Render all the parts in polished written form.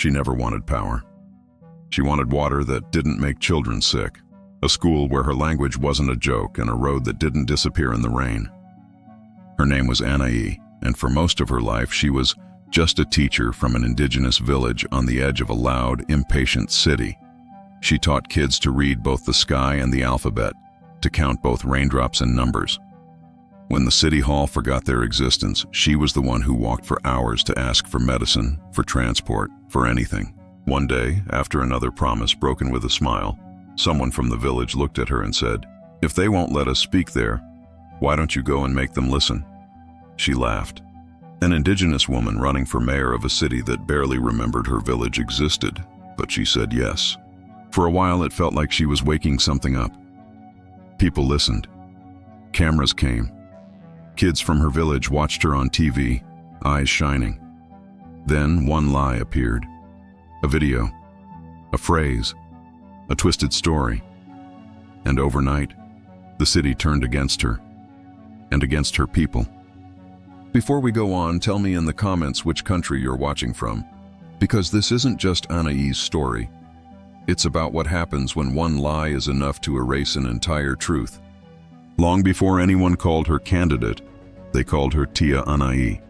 She never wanted power. She wanted water that didn't make children sick, a school where her language wasn't a joke, and a road that didn't disappear in the rain. Her name was Anaí, and for most of her life she was just a teacher from an indigenous village on the edge of a loud, impatient city. She taught kids to read both the sky and the alphabet, to count both raindrops and numbers. When the city hall forgot their existence, she was the one who walked for hours to ask for medicine, for transport, for anything. One day, after another promise broken with a smile, someone from the village looked at her and said, "If they won't let us speak there, why don't you go and make them listen?" She laughed. An indigenous woman running for mayor of a city that barely remembered her village existed, but she said yes. For a while it felt like she was waking something up. People listened. Cameras came. Kids from her village watched her on TV, eyes shining. Then one lie appeared. A video, a phrase, a twisted story. And overnight, the city turned against her, and against her people. Before we go on, tell me in the comments which country you're watching from, because this isn't just Anaí's story. It's about what happens when one lie is enough to erase an entire truth. Long before anyone called her candidate, they called her Tia Anaí.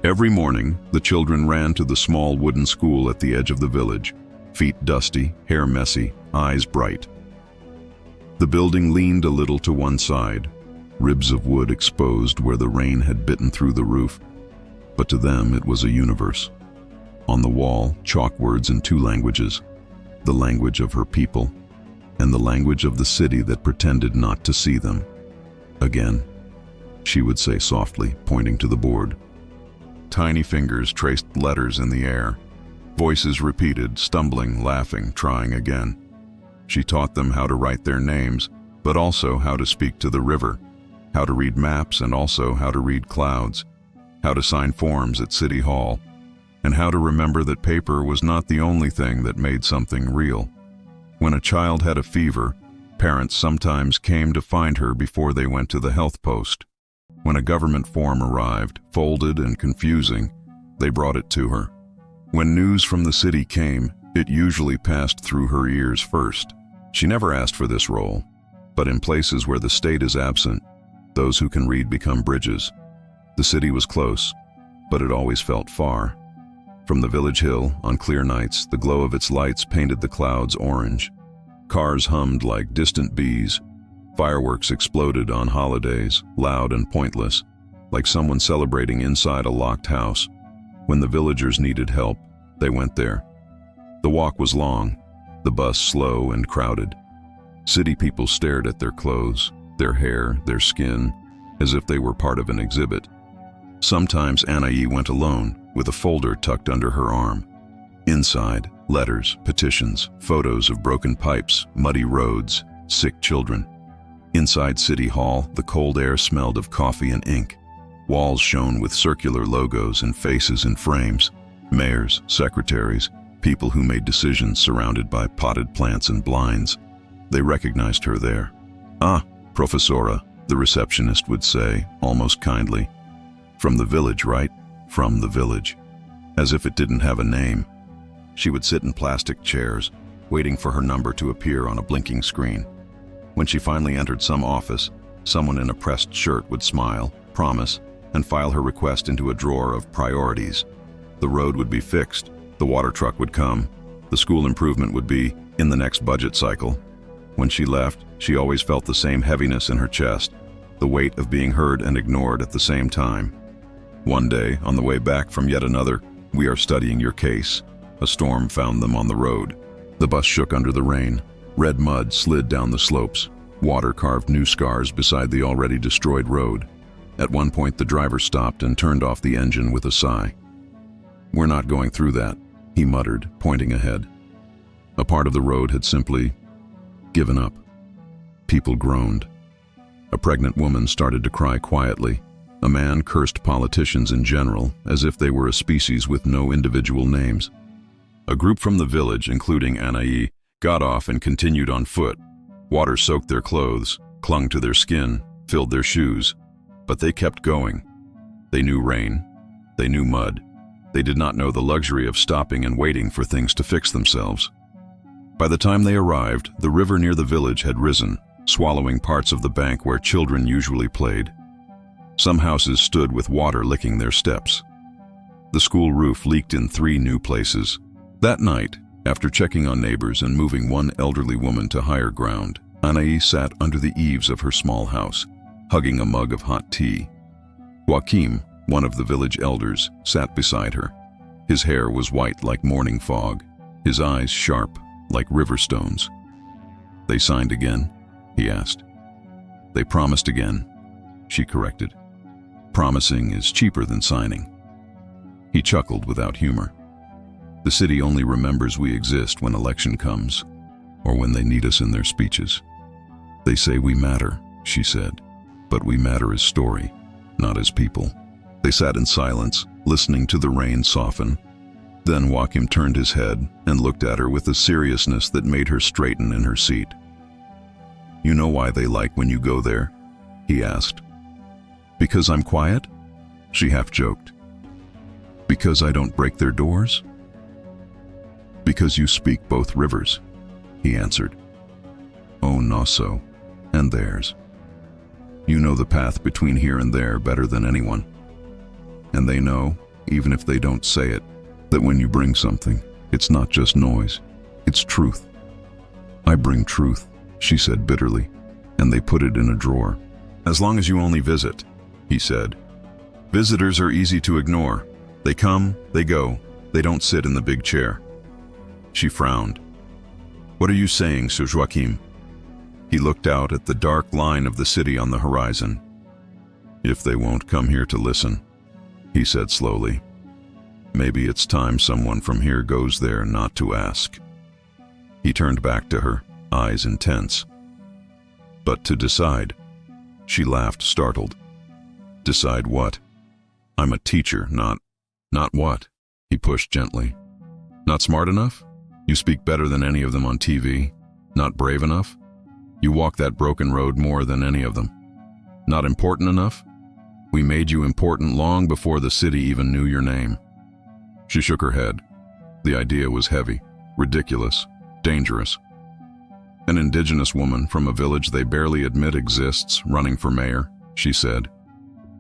Every morning, the children ran to the small wooden school at the edge of the village, feet dusty, hair messy, eyes bright. The building leaned a little to one side, ribs of wood exposed where the rain had bitten through the roof. But to them it was a universe. On the wall, chalk words in two languages, the language of her people, and the language of the city that pretended not to see them. Again, she would say softly, pointing to the board. Tiny fingers traced letters in the air. Voices repeated, stumbling, laughing, trying again. She taught them how to write their names, but also how to speak to the river, how to read maps and also how to read clouds, how to sign forms at City Hall, and how to remember that paper was not the only thing that made something real. When a child had a fever, parents sometimes came to find her before they went to the health post. When a government form arrived, folded and confusing, they brought it to her. When news from the city came, it usually passed through her ears first. She never asked for this role, but in places where the state is absent, those who can read become bridges. The city was close, but it always felt far. From the village hill, on clear nights, the glow of its lights painted the clouds orange. Cars hummed like distant bees. Fireworks exploded on holidays, loud and pointless, like someone celebrating inside a locked house. When the villagers needed help, they went there. The walk was long, the bus slow and crowded. City people stared at their clothes, their hair, their skin, as if they were part of an exhibit. Sometimes Anaí went alone, with a folder tucked under her arm. Inside, letters, petitions, photos of broken pipes, muddy roads, sick children. Inside City Hall, the cold air smelled of coffee and ink. Walls shone with circular logos and faces in frames. Mayors, secretaries, people who made decisions surrounded by potted plants and blinds. They recognized her there. "Ah, Professora," the receptionist would say, almost kindly. "From the village, right? From the village." As if it didn't have a name. She would sit in plastic chairs, waiting for her number to appear on a blinking screen. When she finally entered some office, someone in a pressed shirt would smile, promise, and file her request into a drawer of priorities. The road would be fixed, the water truck would come, the school improvement would be in the next budget cycle. When she left, she always felt the same heaviness in her chest, the weight of being heard and ignored at the same time. One day, on the way back from yet another "We are studying your case," a storm found them on the road. The bus shook under the rain. Red mud slid down the slopes. Water carved new scars beside the already destroyed road. At one point, the driver stopped and turned off the engine with a sigh. "We're not going through that," he muttered, pointing ahead. A part of the road had simply given up. People groaned. A pregnant woman started to cry quietly. A man cursed politicians in general, as if they were a species with no individual names. A group from the village, including Anaí, got off and continued on foot. Water soaked their clothes, clung to their skin, filled their shoes. But they kept going. They knew rain. They knew mud. They did not know the luxury of stopping and waiting for things to fix themselves. By the time they arrived, the river near the village had risen, swallowing parts of the bank where children usually played. Some houses stood with water licking their steps. The school roof leaked in 3 new places. That night, after checking on neighbors and moving one elderly woman to higher ground, Anaï sat under the eaves of her small house, hugging a mug of hot tea. Joachim, one of the village elders, sat beside her. His hair was white like morning fog, his eyes sharp like river stones. "They signed again?" he asked. "They promised again," she corrected. "Promising is cheaper than signing." He chuckled without humor. "The city only remembers we exist when election comes, or when they need us in their speeches." "They say we matter," she said, "but we matter as story, not as people." They sat in silence, listening to the rain soften. Then Joachim turned his head and looked at her with a seriousness that made her straighten in her seat. "You know why they like when you go there?" he asked. "Because I'm quiet?" she half joked. "Because I don't break their doors?" "Because you speak both rivers," he answered. "Oh, no so, and theirs. You know the path between here and there better than anyone. And they know, even if they don't say it, that when you bring something, it's not just noise, it's truth." "I bring truth," she said bitterly, "and they put it in a drawer." "As long as you only visit," he said. "Visitors are easy to ignore. They come, they go, they don't sit in the big chair." She frowned. "What are you saying, Sir Joachim?" He looked out at the dark line of the city on the horizon. "If they won't come here to listen," he said slowly, "maybe it's time someone from here goes there not to ask." He turned back to her, eyes intense. "But to decide," she laughed, startled. "Decide what?" "I'm a teacher, not what?" he pushed gently. "Not smart enough? You speak better than any of them on TV. Not brave enough? You walk that broken road more than any of them. Not important enough? We made you important long before the city even knew your name." She shook her head. The idea was heavy, ridiculous, dangerous. "An indigenous woman from a village they barely admit exists running for mayor," she said.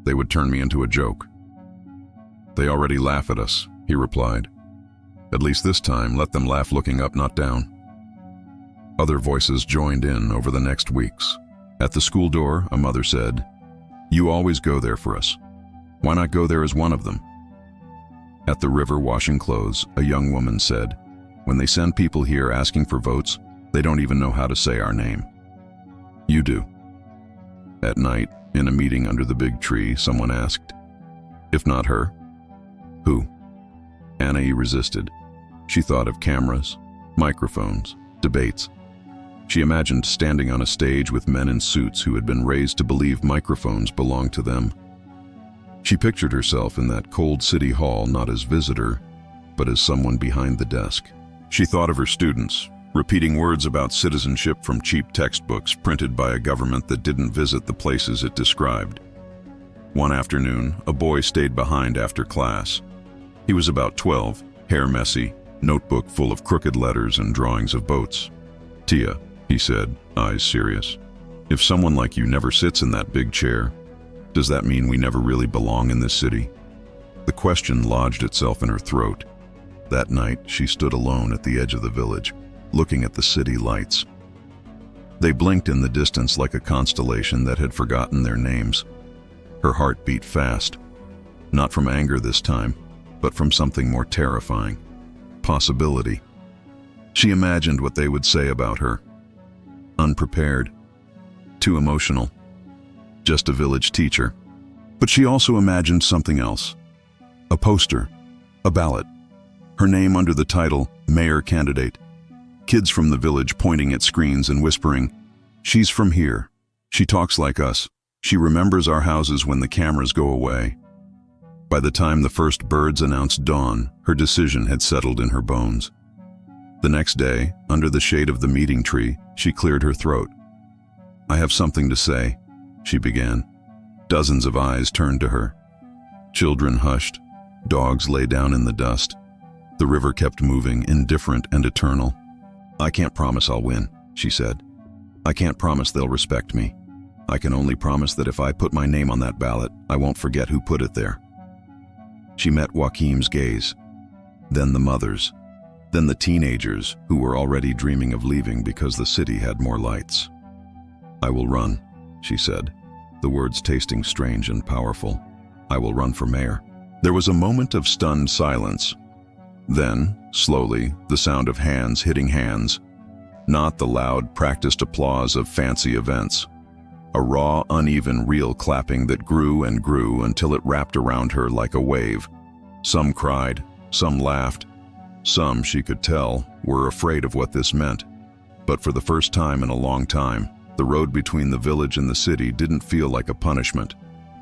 "They would turn me into a joke." "They already laugh at us," he replied. "At least this time, let them laugh looking up, not down." Other voices joined in over the next weeks. At the school door, a mother said, "You always go there for us. Why not go there as one of them?" At the river washing clothes, a young woman said, "When they send people here asking for votes, they don't even know how to say our name." "You do." At night, in a meeting under the big tree, someone asked, "If not her, who?" Anaï resisted. She thought of cameras, microphones, debates. She imagined standing on a stage with men in suits who had been raised to believe microphones belonged to them. She pictured herself in that cold city hall not as visitor, but as someone behind the desk. She thought of her students, repeating words about citizenship from cheap textbooks printed by a government that didn't visit the places it described. One afternoon, a boy stayed behind after class. He was about 12, hair messy, notebook full of crooked letters and drawings of boats. "Tia," he said, eyes serious, "if someone like you never sits in that big chair, does that mean we never really belong in this city?" The question lodged itself in her throat. That night, she stood alone at the edge of the village, looking at the city lights. They blinked in the distance like a constellation that had forgotten their names. Her heart beat fast, not from anger this time, but from something more terrifying. Possibility. She imagined what they would say about her. Unprepared. Too emotional. Just a village teacher. But she also imagined something else. A poster. A ballot. Her name under the title, Mayor Candidate. Kids from the village pointing at screens and whispering, "She's from here. She talks like us. She remembers our houses when the cameras go away." By the time the first birds announced dawn, her decision had settled in her bones. The next day, under the shade of the meeting tree, she cleared her throat. "I have something to say," she began. Dozens of eyes turned to her. Children hushed. Dogs lay down in the dust. The river kept moving, indifferent and eternal. "I can't promise I'll win," she said. "I can't promise they'll respect me. I can only promise that if I put my name on that ballot, I won't forget who put it there." She met Joaquim's gaze, then the mother's, then the teenagers who were already dreaming of leaving because the city had more lights. "I will run," she said, the words tasting strange and powerful. "I will run for mayor." There was a moment of stunned silence. Then, slowly, the sound of hands hitting hands, not the loud, practiced applause of fancy events. A raw, uneven, real clapping that grew and grew until it wrapped around her like a wave. Some cried, some laughed. Some, she could tell, were afraid of what this meant. But for the first time in a long time, the road between the village and the city didn't feel like a punishment.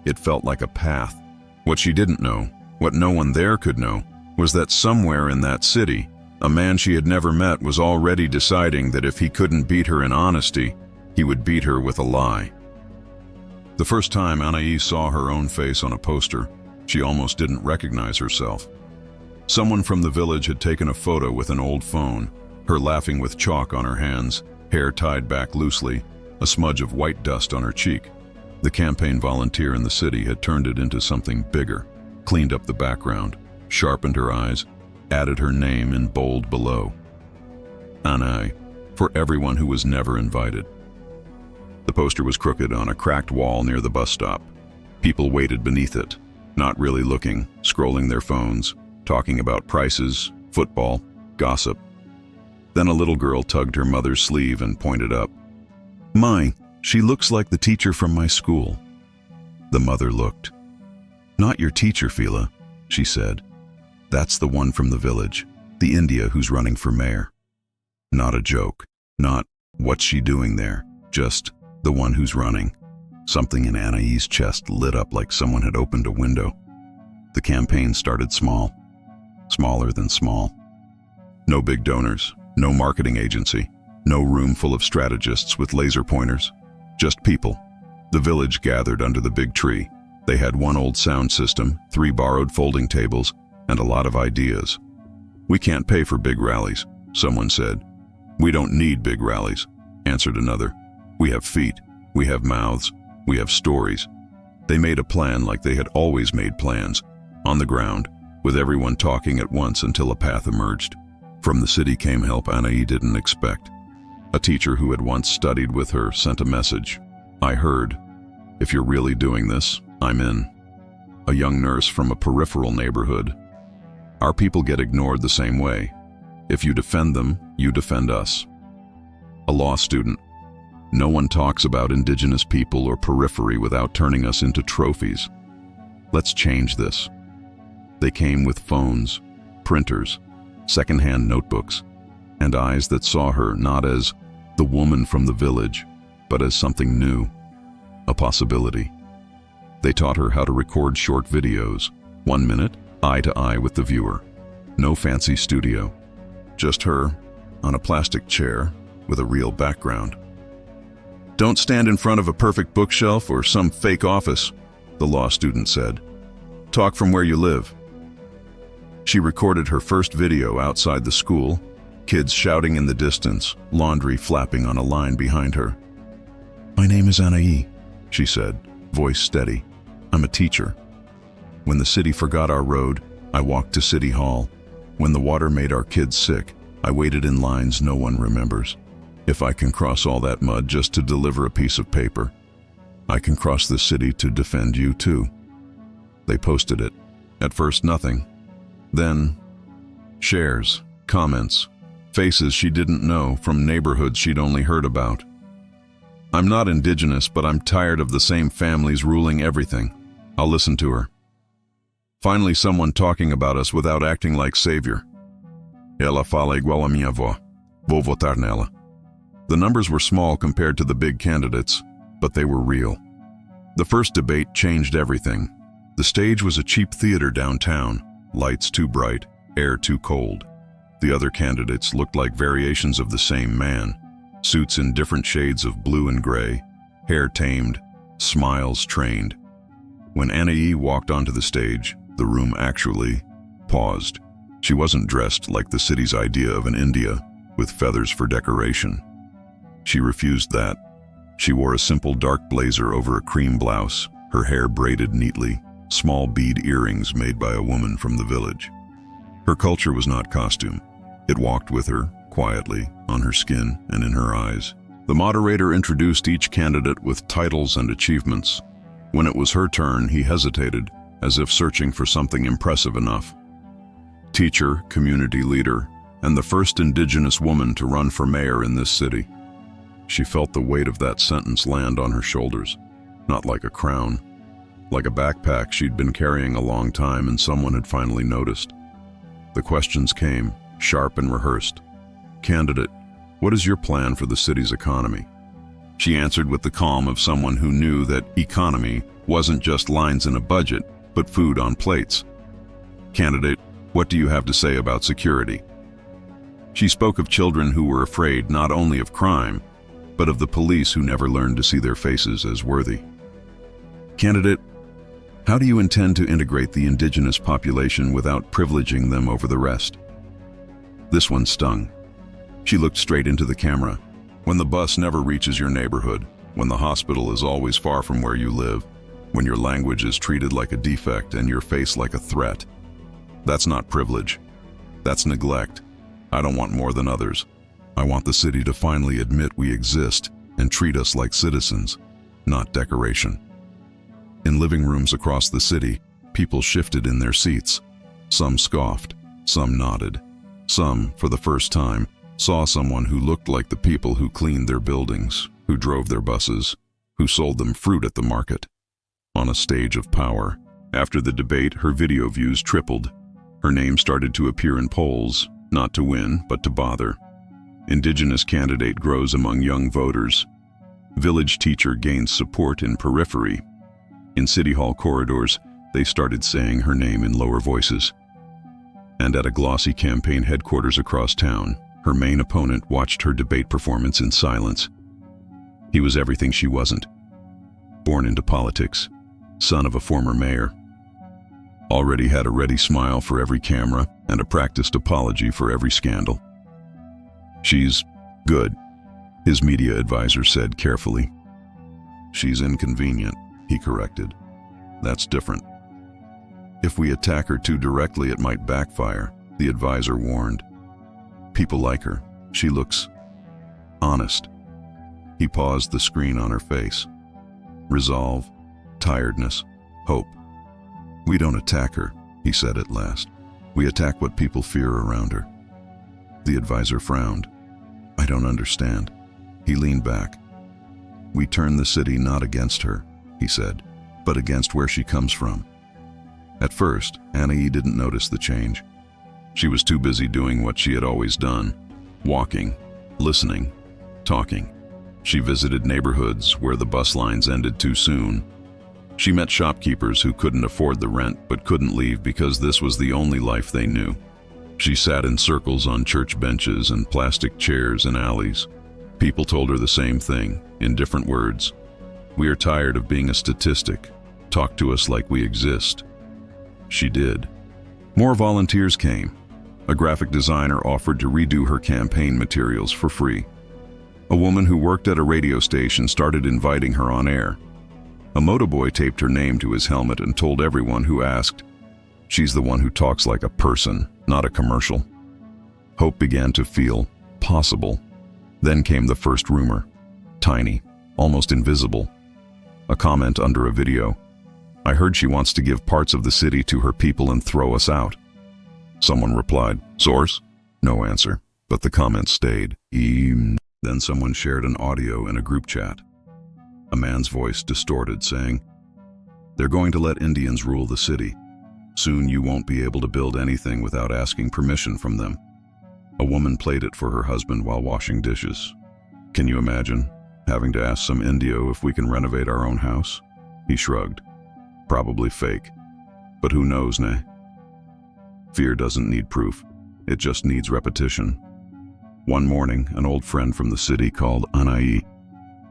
It felt like a path. What she didn't know, what no one there could know, was that somewhere in that city, a man she had never met was already deciding that if he couldn't beat her in honesty, he would beat her with a lie. The first time Anaïs saw her own face on a poster, she almost didn't recognize herself. Someone from the village had taken a photo with an old phone, her laughing with chalk on her hands, hair tied back loosely, a smudge of white dust on her cheek. The campaign volunteer in the city had turned it into something bigger, cleaned up the background, sharpened her eyes, added her name in bold below. Anaïs, for everyone who was never invited. The poster was crooked on a cracked wall near the bus stop. People waited beneath it, not really looking, scrolling their phones, talking about prices, football, gossip. Then a little girl tugged her mother's sleeve and pointed up. "My, she looks like the teacher from my school." The mother looked. "Not your teacher, Fila," she said. "That's the one from the village, the India who's running for mayor." Not a joke, not, "What's she doing there?" Just, "The one who's running." Something in Anaïs' chest lit up like someone had opened a window. The campaign started small, smaller than small. No big donors, no marketing agency, no room full of strategists with laser pointers. Just people. The village gathered under the big tree. They had one old sound system, 3 borrowed folding tables, and a lot of ideas. "We can't pay for big rallies," someone said. "We don't need big rallies," answered another. "We have feet, we have mouths, we have stories." They made a plan like they had always made plans, on the ground, with everyone talking at once until a path emerged. From the city came help Anaïs didn't expect. A teacher who had once studied with her sent a message. "I heard. If you're really doing this, I'm in." A young nurse from a peripheral neighborhood. "Our people get ignored the same way. If you defend them, you defend us." A law student. "No one talks about Indigenous people or periphery without turning us into trophies. Let's change this." They came with phones, printers, secondhand notebooks, and eyes that saw her not as the woman from the village, but as something new, a possibility. They taught her how to record short videos, 1 minute, eye to eye with the viewer. No fancy studio, just her on a plastic chair with a real background. "Don't stand in front of a perfect bookshelf or some fake office," the law student said. "Talk from where you live." She recorded her first video outside the school, kids shouting in the distance, laundry flapping on a line behind her. "My name is Anaïs," she said, voice steady. "I'm a teacher. When the city forgot our road, I walked to City Hall. When the water made our kids sick, I waited in lines no one remembers. If I can cross all that mud just to deliver a piece of paper, I can cross the city to defend you too." They posted it. At first nothing. Then, shares, comments, faces she didn't know from neighborhoods she'd only heard about. "I'm not Indigenous, but I'm tired of the same families ruling everything. I'll listen to her." Finally, someone talking about us without acting like savior. "Ela fala igual a minha avó. Vou votar nela." The numbers were small compared to the big candidates, but they were real. The first debate changed everything. The stage was a cheap theater downtown, lights too bright, air too cold. The other candidates looked like variations of the same man, suits in different shades of blue and gray, hair tamed, smiles trained. When Anaïs walked onto the stage, The room actually paused. She wasn't dressed like the city's idea of an India, with feathers for decoration. She refused that. She wore a simple dark blazer over a cream blouse, her hair braided neatly, small bead earrings made by a woman from the village. Her culture was not costume. It walked with her, quietly, on her skin and in her eyes. The moderator introduced each candidate with titles and achievements. When it was her turn, he hesitated, as if searching for something impressive enough. Teacher, community leader, and the first Indigenous woman to run for mayor in this city. She felt the weight of that sentence land on her shoulders, not like a crown, like a backpack she'd been carrying a long time and someone had finally noticed. The questions came, sharp and rehearsed. Candidate, what is your plan for the city's economy? She answered with the calm of someone who knew that economy wasn't just lines in a budget, but food on plates. Candidate, what do you have to say about security? She spoke of children who were afraid not only of crime, but of the police who never learned to see their faces as worthy. Candidate, how do you intend to integrate the Indigenous population without privileging them over the rest? This one stung. She looked straight into the camera. When the bus never reaches your neighborhood, when the hospital is always far from where you live, when your language is treated like a defect and your face like a threat. That's not privilege. That's neglect. I don't want more than others. I want the city to finally admit we exist and treat us like citizens, not decoration. In living rooms across the city, people shifted in their seats. Some scoffed, some nodded. Some, for the first time, saw someone who looked like the people who cleaned their buildings, who drove their buses, who sold them fruit at the market. On a stage of power. After the debate, her video views tripled. Her name started to appear in polls, not to win, but to bother. Indigenous candidate grows among young voters. Village teacher gains support in periphery. In City Hall corridors, they started saying her name in lower voices. And at a glossy campaign headquarters across town, her main opponent watched her debate performance in silence. He was everything she wasn't. Born into politics, son of a former mayor. Already had a ready smile for every camera and a practiced apology for every scandal. She's good, his media advisor said carefully. She's inconvenient, he corrected. That's different. If we attack her too directly, it might backfire, the advisor warned. People like her. She looks honest. He paused the screen on her face. Resolve, tiredness, hope. We don't attack her, he said at last. We attack what people fear around her. The advisor frowned. I don't understand. He leaned back. We turn the city not against her, he said, but against where she comes from. At first, Annie didn't notice the change. She was too busy doing what she had always done, walking, listening, talking. She visited neighborhoods where the bus lines ended too soon. She met shopkeepers who couldn't afford the rent but couldn't leave because this was the only life they knew. She sat in circles on church benches and plastic chairs in alleys. People told her the same thing, in different words. We are tired of being a statistic. Talk to us like we exist. She did. More volunteers came. A graphic designer offered to redo her campaign materials for free. A woman who worked at a radio station started inviting her on air. A motoboy taped her name to his helmet and told everyone who asked, "She's the one who talks like a person, not a commercial." Hope began to feel possible. Then came the first rumor. Tiny, almost invisible. A comment under a video. I heard she wants to give parts of the city to her people and throw us out. Someone replied, source? No answer, but the comment stayed. Then someone shared an audio in a group chat. A man's voice distorted, saying, "They're going to let Indians rule the city. Soon you won't be able to build anything without asking permission from them." A woman played it for her husband while washing dishes. Can you imagine having to ask some Indio if we can renovate our own house? He shrugged. Probably fake. But who knows, nay? Fear doesn't need proof. It just needs repetition. One morning, an old friend from the city called Anai.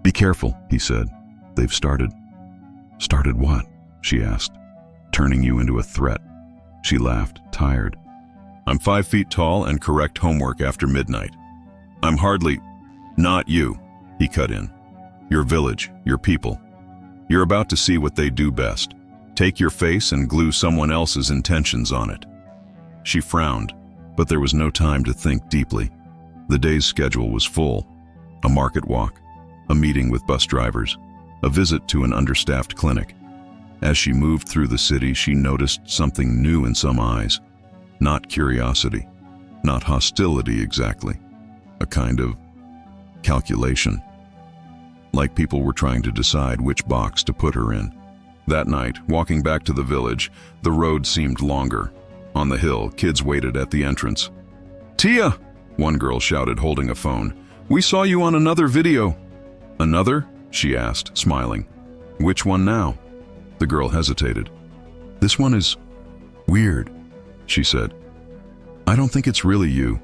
"Be careful," he said. "They've started." "Started what?" she asked. "Turning you into a threat. She laughed, tired. I'm 5 feet tall and correct homework after midnight. I'm hardly... Not you, he cut in. Your village, your people. You're about to see what they do best. Take your face and glue someone else's intentions on it. She frowned, but there was no time to think deeply. The day's schedule was full. A market walk, a meeting with bus drivers, a visit to an understaffed clinic. As she moved through the city, she noticed something new in some eyes. Not curiosity, not hostility exactly. A kind of calculation. Like people were trying to decide which box to put her in. That night, walking back to the village, the road seemed longer. On the hill, kids waited at the entrance. "Tia!" one girl shouted, holding a phone. "We saw you on another video." "Another?" she asked, smiling. "Which one now?" The girl hesitated. "This one is weird," she said. "I don't think it's really you."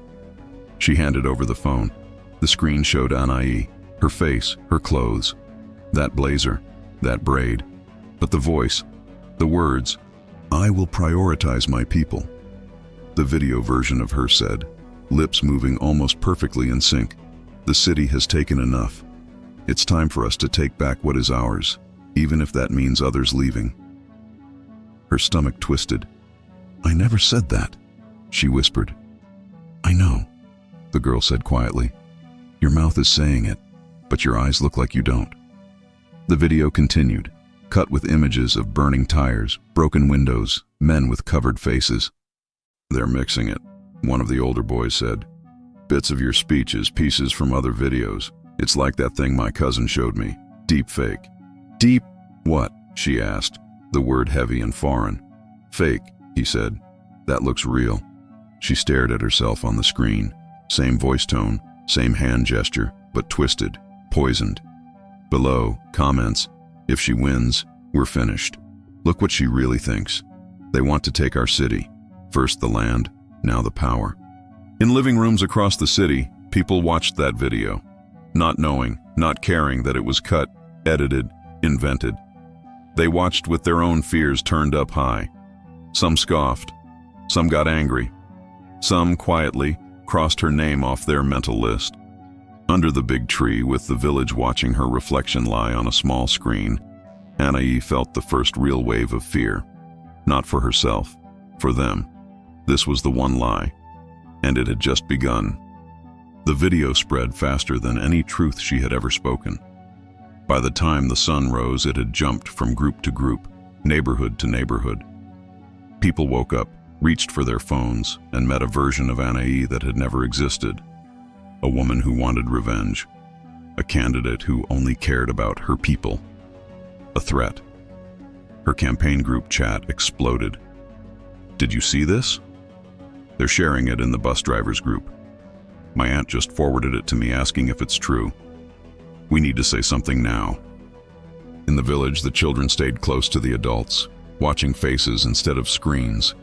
She handed over the phone. The screen showed Anai, her face, her clothes, that blazer, that braid. But the voice, the words, "I will prioritize my people." The video version of her said, lips moving almost perfectly in sync, "The city has taken enough. It's time for us to take back what is ours, even if that means others leaving." Her stomach twisted. "I never said that," she whispered. "I know," the girl said quietly. "Your mouth is saying it, but your eyes look like you don't." The video continued, cut with images of burning tires, broken windows, men with covered faces. "They're mixing it," one of the older boys said. "Bits of your speeches, pieces from other videos. It's like that thing my cousin showed me. Deep fake." "Deep what?" she asked, the word heavy and foreign. "Fake," he said. "That looks real." She stared at herself on the screen. Same voice tone, same hand gesture, but twisted, poisoned. Below, comments, "If she wins, we're finished. Look what she really thinks. They want to take our city. First the land, now the power." In living rooms across the city, people watched that video, not knowing, not caring that it was cut, edited, invented. They watched with their own fears turned up high. Some scoffed, some got angry, some quietly crossed her name off their mental list. Under the big tree, with the village watching her reflection lie on a small screen, Anai felt the first real wave of fear. Not for herself, for them. This was the one lie, and it had just begun. The video spread faster than any truth she had ever spoken. By the time the sun rose, it had jumped from group to group, neighborhood to neighborhood. People woke up, reached for their phones, and met a version of Anai that had never existed. A woman who wanted revenge. A candidate who only cared about her people. A threat. Her campaign group chat exploded. "Did you see this?" "They're sharing it in the bus drivers group. My aunt just forwarded it to me asking if it's true. We need to say something now." In the village, the children stayed close to the adults, watching faces instead of screens.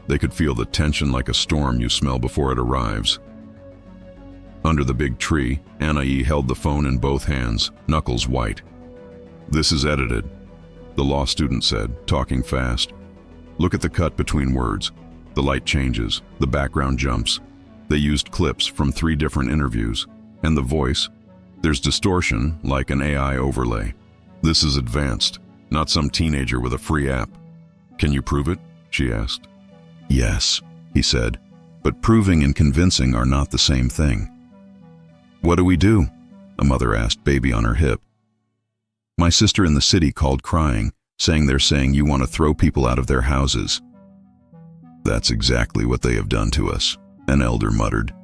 They could feel the tension like a storm you smell before it arrives. Under the big tree, Anai held the phone in both hands, knuckles white. "This is edited," the law student said, talking fast. "Look at the cut between words. The light changes, the background jumps. They used clips from 3 different interviews. And the voice, there's distortion like an AI overlay. This is advanced, not some teenager with a free app." "Can you prove it?" she asked. "Yes," he said, "but proving and convincing are not the same thing." "What do we do?" a mother asked, baby on her hip. "My sister in the city called crying, saying they're saying you want to throw people out of their houses." "That's exactly what they have done to us," an elder muttered.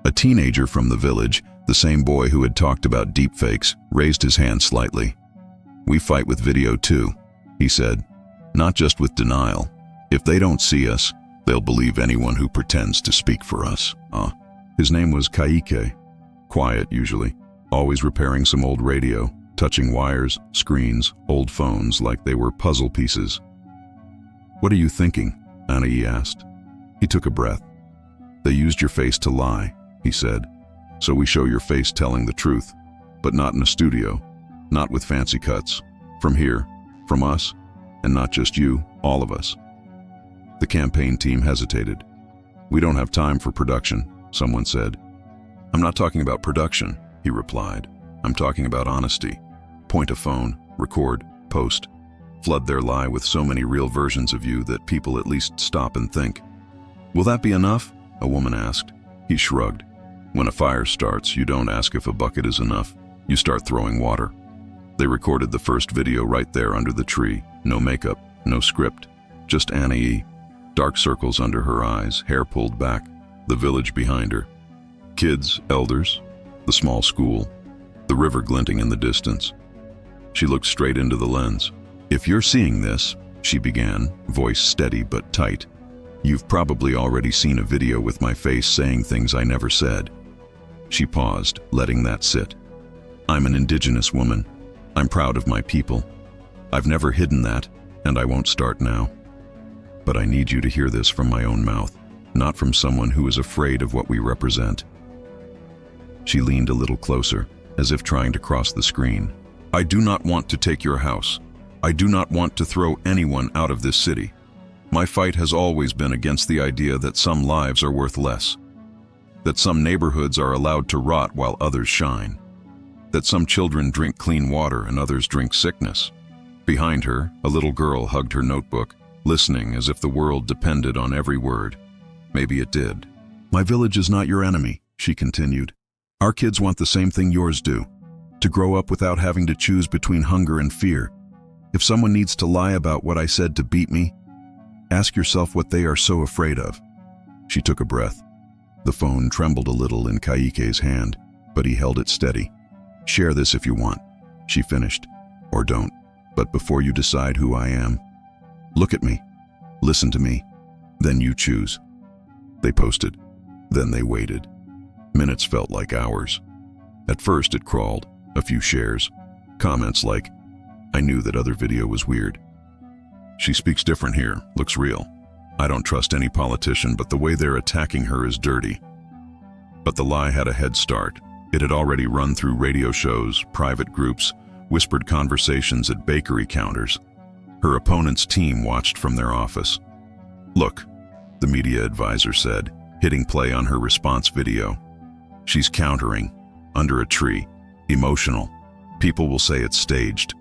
A teenager from the village, the same boy who had talked about deepfakes, raised his hand slightly. "We fight with video too," he said, "not just with denial. If they don't see us, they'll believe anyone who pretends to speak for us." His name was Kaike. Quiet usually, always repairing some old radio, touching wires, screens, old phones like they were puzzle pieces. "What are you thinking?" Anai asked. He took a breath. "They used your face to lie," he said. "So we show your face telling the truth, but not in a studio, not with fancy cuts. From here, from us, and not just you, all of us." The campaign team hesitated. "We don't have time for production," someone said. "I'm not talking about production," he replied. "I'm talking about honesty. Point a phone, record, post. Flood their lie with so many real versions of you that people at least stop and think." "Will that be enough?" a woman asked. He shrugged. "When a fire starts, you don't ask if a bucket is enough. You start throwing water." They recorded the first video right there under the tree. No makeup, no script, just Annie. Dark circles under her eyes, hair pulled back, the village behind her. Kids, elders, the small school, the river glinting in the distance. She looked straight into the lens. "If you're seeing this," she began, voice steady but tight, "you've probably already seen a video with my face saying things I never said." She paused, letting that sit. "I'm an Indigenous woman. I'm proud of my people. I've never hidden that, and I won't start now. But I need you to hear this from my own mouth, not from someone who is afraid of what we represent." She leaned a little closer, as if trying to cross the screen. "I do not want to take your house. I do not want to throw anyone out of this city. My fight has always been against the idea that some lives are worth less, that some neighborhoods are allowed to rot while others shine, that some children drink clean water and others drink sickness." Behind her, a little girl hugged her notebook, listening as if the world depended on every word. Maybe it did. "My village is not your enemy," she continued. "Our kids want the same thing yours do, to grow up without having to choose between hunger and fear. If someone needs to lie about what I said to beat me, ask yourself what they are so afraid of." She took a breath. The phone trembled a little in Kaike's hand, but he held it steady. "Share this if you want," she finished. "Or don't. But before you decide who I am, look at me. Listen to me. Then you choose." They posted. Then they waited. Minutes felt like hours. At first it crawled, a few shares. Comments like, "I knew that other video was weird. She speaks different here, looks real. I don't trust any politician, but the way they're attacking her is dirty." But the lie had a head start. It had already run through radio shows, private groups, whispered conversations at bakery counters. Her opponent's team watched from their office. "Look," the media advisor said, hitting play on her response video. "She's countering, under a tree, emotional. People will say it's staged."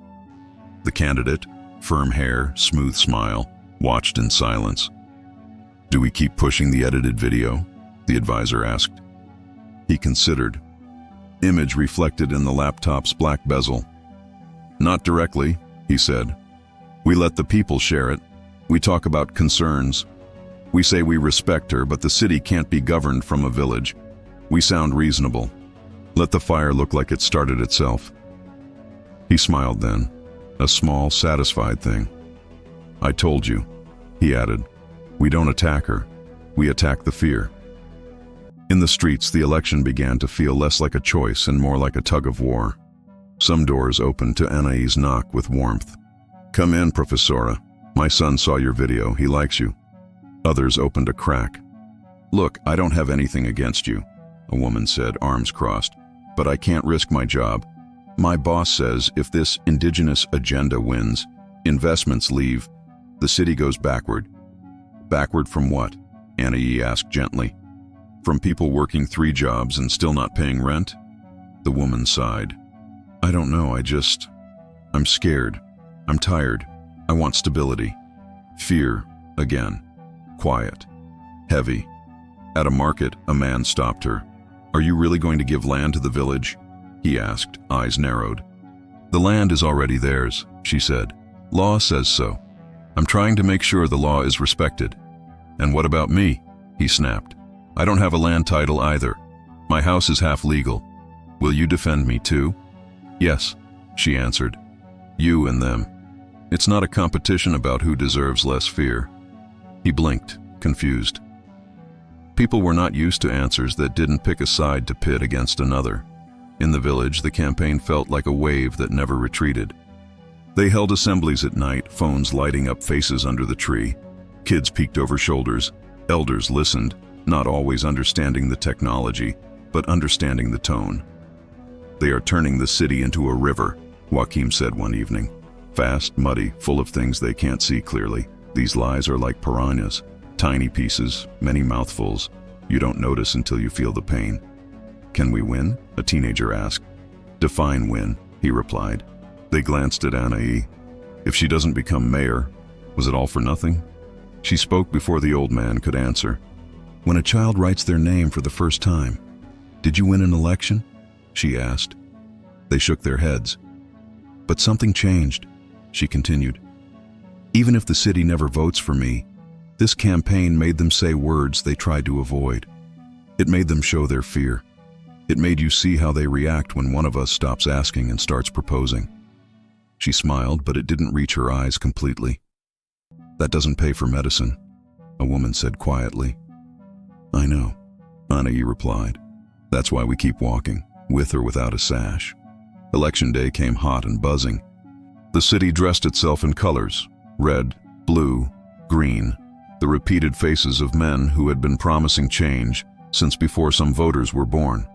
The candidate, firm hair, smooth smile, watched in silence. "Do we keep pushing the edited video?" the advisor asked. He considered. Image reflected in the laptop's black bezel. "Not directly," he said. "We let the people share it. We talk about concerns. We say we respect her, but the city can't be governed from a village. We sound reasonable. Let the fire look like it started itself." He smiled then, a small, satisfied thing. "I told you," he added. "We don't attack her. We attack the fear." In the streets, the election began to feel less like a choice and more like a tug of war. Some doors opened to Anai's knock with warmth. "Come in, Professora. My son saw your video. He likes you." Others opened a crack. "Look, I don't have anything against you," a woman said, arms crossed, "but I can't risk my job. My boss says if this Indigenous agenda wins, investments leave, the city goes backward." "Backward from what?" Anai asked gently. "From people working 3 jobs and still not paying rent?" The woman sighed. "I don't know, I'm scared. I'm tired. I want stability." Fear, again. Quiet. Heavy. At a market, a man stopped her. "Are you really going to give land to the village?" he asked, eyes narrowed. "The land is already theirs," she said. "Law says so. I'm trying to make sure the law is respected." "And what about me?" he snapped. "I don't have a land title either. My house is half legal. Will you defend me too?" "Yes," she answered. "You and them. It's not a competition about who deserves less fear." He blinked, confused. People were not used to answers that didn't pick a side to pit against another. In the village, the campaign felt like a wave that never retreated. They held assemblies at night, phones lighting up faces under the tree. Kids peeked over shoulders. Elders listened, not always understanding the technology, but understanding the tone. "They are turning the city into a river," Joaquim said one evening. "Fast, muddy, full of things they can't see clearly. These lies are like piranhas, tiny pieces, many mouthfuls. You don't notice until you feel the pain. Can we win? A teenager asked. Define win, he replied. They glanced at Anai. If she doesn't become mayor, was it all for nothing? She spoke before the old man could answer. When a child writes their name for the first time, did you win an election? She asked. They shook their heads. But something changed, she continued. Even if the city never votes for me, this campaign made them say words they tried to avoid. It made them show their fear. It made you see how they react when one of us stops asking and starts proposing. She smiled, but it didn't reach her eyes completely. That doesn't pay for medicine, a woman said quietly. I know, Anai replied. That's why we keep walking, with or without a sash. Election day came hot and buzzing. The city dressed itself in colors, red, blue, green, the repeated faces of men who had been promising change since before some voters were born.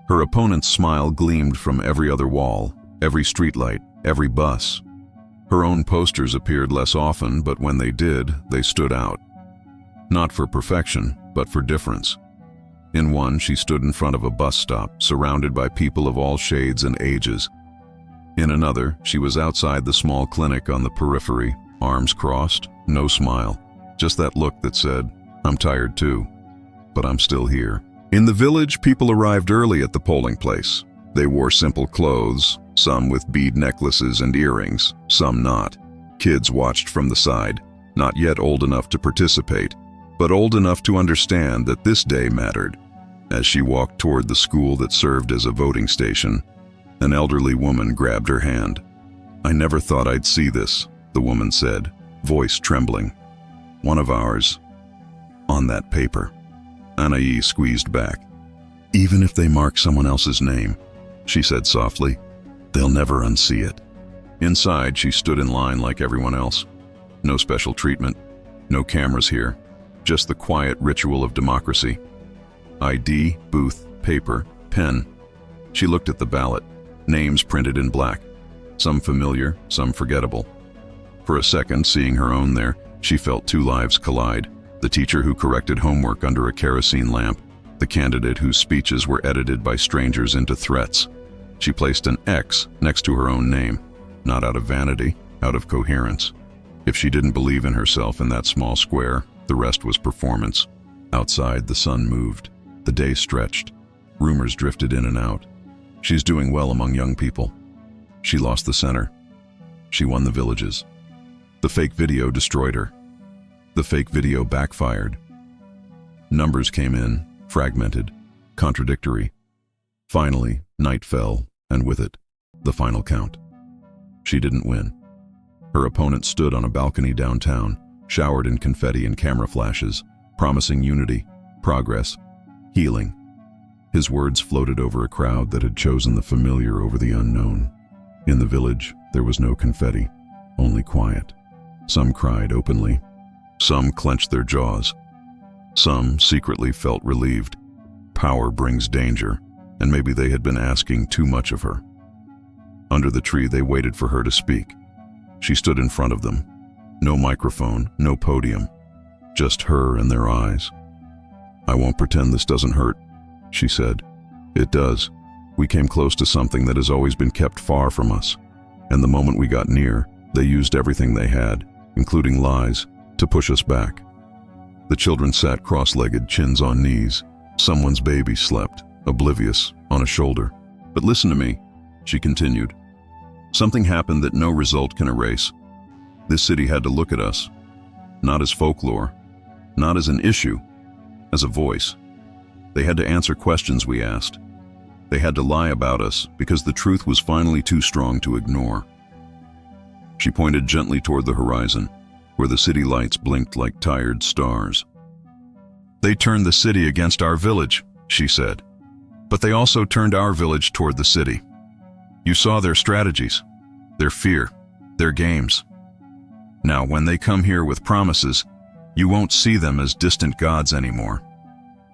Her opponent's smile gleamed from every other wall, every streetlight, every bus. Her own posters appeared less often, but when they did, they stood out. Not for perfection, but for difference. In one, she stood in front of a bus stop, surrounded by people of all shades and ages. In another, she was outside the small clinic on the periphery, arms crossed, no smile, just that look that said, I'm tired too, but I'm still here. In the village, people arrived early at the polling place. They wore simple clothes, some with bead necklaces and earrings, some not. Kids watched from the side, not yet old enough to participate, but old enough to understand that this day mattered. As she walked toward the school that served as a voting station, an elderly woman grabbed her hand. I never thought I'd see this, the woman said, voice trembling. One of ours, on that paper. Anai squeezed back. Even if they mark someone else's name, she said softly, they'll never unsee it. Inside, she stood in line like everyone else. No special treatment, no cameras here, just the quiet ritual of democracy. ID, booth, paper, pen. She looked at the ballot, names printed in black, some familiar, some forgettable. For a second, seeing her own there, she felt two lives collide. The teacher who corrected homework under a kerosene lamp, the candidate whose speeches were edited by strangers into threats. She placed an X next to her own name, not out of vanity, out of coherence. If she didn't believe in herself in that small square, the rest was performance. Outside, the sun moved. The day stretched. Rumors drifted in and out. She's doing well among young people. She lost the center. She won the villages. The fake video destroyed her. The fake video backfired. Numbers came in, fragmented, contradictory. Finally, night fell, and with it, the final count. She didn't win. Her opponent stood on a balcony downtown, showered in confetti and camera flashes, promising unity, progress, healing. His words floated over a crowd that had chosen the familiar over the unknown. In the village, there was no confetti, only quiet. Some cried openly. Some clenched their jaws. Some secretly felt relieved. Power brings danger, and maybe they had been asking too much of her. Under the tree, they waited for her to speak. She stood in front of them. No microphone, no podium, just her and their eyes. I won't pretend this doesn't hurt, she said. It does. We came close to something that has always been kept far from us. And the moment we got near, they used everything they had, including lies, to push us back. The children sat cross-legged, chins on knees. Someone's baby slept, oblivious, on a shoulder. But listen to me, she continued. Something happened that no result can erase. This city had to look at us, not as folklore, not as an issue, as a voice. They had to answer questions we asked. They had to lie about us because the truth was finally too strong to ignore. She pointed gently toward the horizon, where the city lights blinked like tired stars. They turned the city against our village, she said. But they also turned our village toward the city. You saw their strategies, their fear, their games. Now, when they come here with promises, you won't see them as distant gods anymore.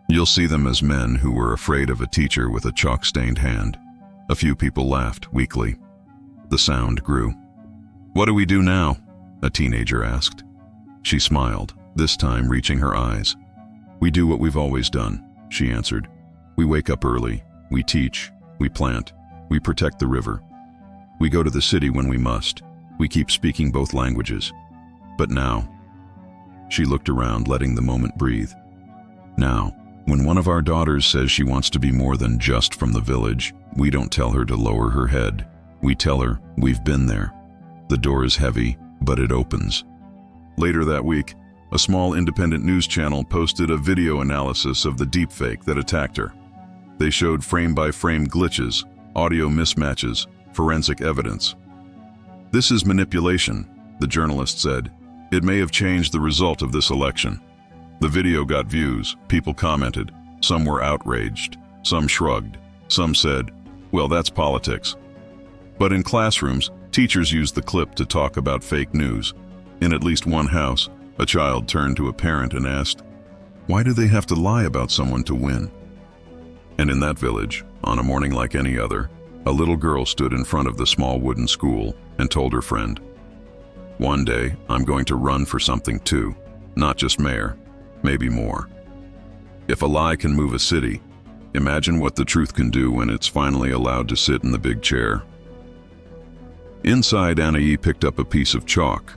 You'll see them as men who were afraid of a teacher with a chalk-stained hand. A few people laughed weakly. The sound grew. What do we do now? A teenager asked. She smiled, this time reaching her eyes. "We do what we've always done," she answered. "We wake up early, we teach, we plant, we protect the river. We go to the city when we must. We keep speaking both languages. But now," she looked around, letting the moment breathe. "Now, when one of our daughters says she wants to be more than just from the village, we don't tell her to lower her head. We tell her we've been there. The door is heavy, but it opens." Later that week, a small independent news channel posted a video analysis of the deepfake that attacked her. They showed frame-by-frame glitches, audio mismatches, forensic evidence. "This is manipulation," the journalist said. "It may have changed the result of this election." The video got views, people commented, some were outraged, some shrugged, some said, "Well, that's politics." But in classrooms, teachers used the clip to talk about fake news. In at least one house, a child turned to a parent and asked, "Why do they have to lie about someone to win?" And in that village, on a morning like any other, a little girl stood in front of the small wooden school and told her friend, "One day, I'm going to run for something too, not just mayor, maybe more. If a lie can move a city, imagine what the truth can do when it's finally allowed to sit in the big chair." Inside, Anai picked up a piece of chalk.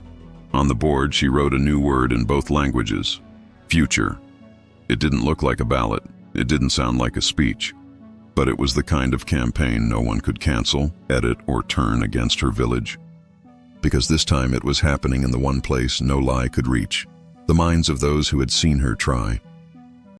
On the board, she wrote a new word in both languages, future. It didn't look like a ballot, it didn't sound like a speech, but it was the kind of campaign no one could cancel, edit, or turn against her village. Because this time it was happening in the one place no lie could reach, the minds of those who had seen her try.